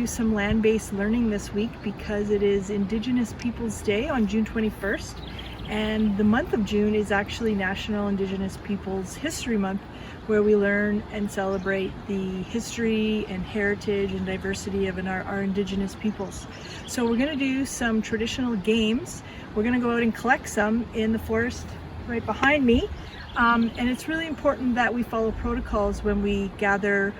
do some land-based learning this week because it is Indigenous Peoples Day on June 21st, and the month of June is actually National Indigenous Peoples History Month, where we learn and celebrate the history and heritage and diversity of our Indigenous peoples. So we're going to do some traditional games. We're going to go out and collect some in the forest right behind me. And it's really important that we follow protocols when we gather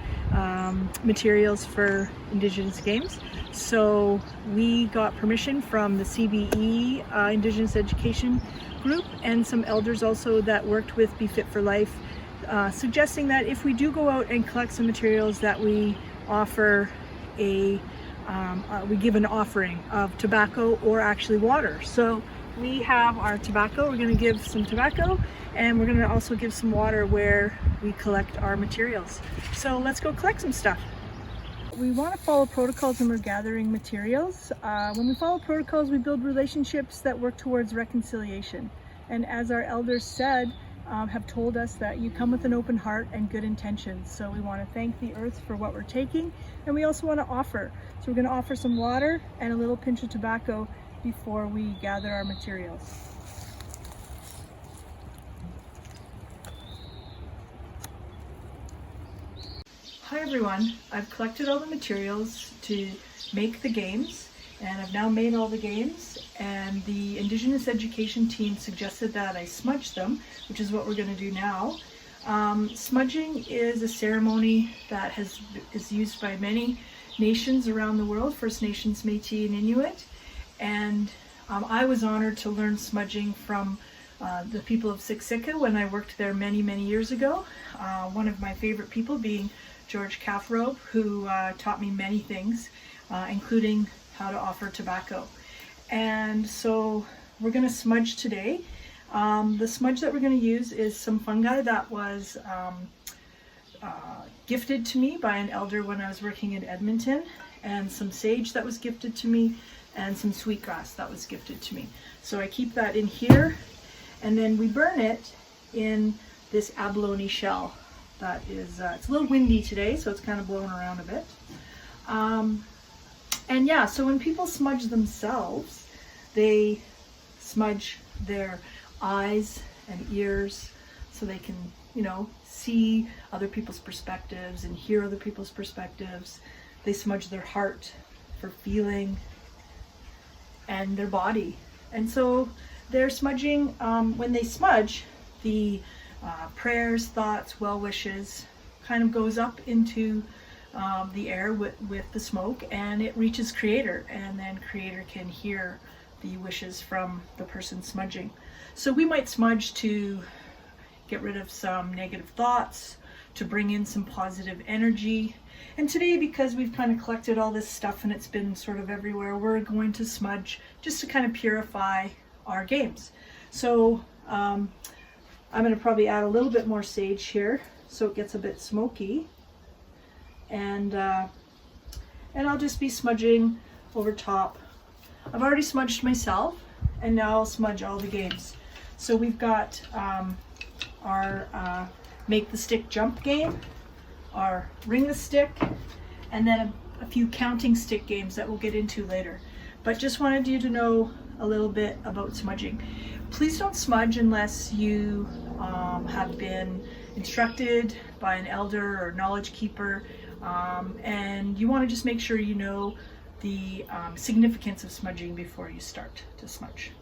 materials for Indigenous games. So we got permission from the CBE Indigenous Education group and some elders also that worked with Be Fit for Life, suggesting that if we do go out and collect some materials that we offer we give an offering of tobacco or actually water. So we have our tobacco, we're going to give some tobacco, and we're going to also give some water where we collect our materials. So let's go collect some stuff. We want to follow protocols when we're gathering materials. When we follow protocols, we build relationships that work towards reconciliation. And as our elders said, have told us that you come with an open heart and good intentions. So we want to thank the earth for what we're taking, and we also want to offer. So we're going to offer some water and a little pinch of tobacco before we gather our materials. Hi everyone, I've collected all the materials to make the games, and I've now made all the games, and the Indigenous Education team suggested that I smudge them, which is what we're going to do now. Smudging is a ceremony that is used by many nations around the world, First Nations, Métis and Inuit, and I was honored to learn smudging from the people of Siksika when I worked there many years ago. One of my favorite people being George Kaffrobe, who taught me many things, including how to offer tobacco. And so we're going to smudge today. The smudge that we're going to use is some fungi that was gifted to me by an elder when I was working in Edmonton, and some sage that was gifted to me, and some sweetgrass that was gifted to me. So I keep that in here, and then we burn it in this abalone shell. That is, it's a little windy today, so it's kind of blowing around a bit. And yeah, so when people smudge themselves, they smudge their eyes and ears so they can, see other people's perspectives and hear other people's perspectives. They smudge their heart for feeling, and their body. And so they're smudging, when they smudge, the prayers, thoughts, well wishes kind of goes up into the air with the smoke, and it reaches Creator, and then Creator can hear the wishes from the person smudging. So we might smudge to get rid of some negative thoughts, to bring in some positive energy. And today, because we've kind of collected all this stuff and it's been sort of everywhere, we're going to smudge just to kind of purify our games. So I'm going to probably add a little bit more sage here so it gets a bit smoky. And I'll just be smudging over top. I've already smudged myself, and now I'll smudge all the games. So we've got our Make the Stick Jump game, our Ring the Stick, and then a few counting stick games that we'll get into later. But just wanted you to know a little bit about smudging. Please don't smudge unless you have been instructed by an elder or knowledge keeper, and you want to just make sure you know the significance of smudging before you start to smudge.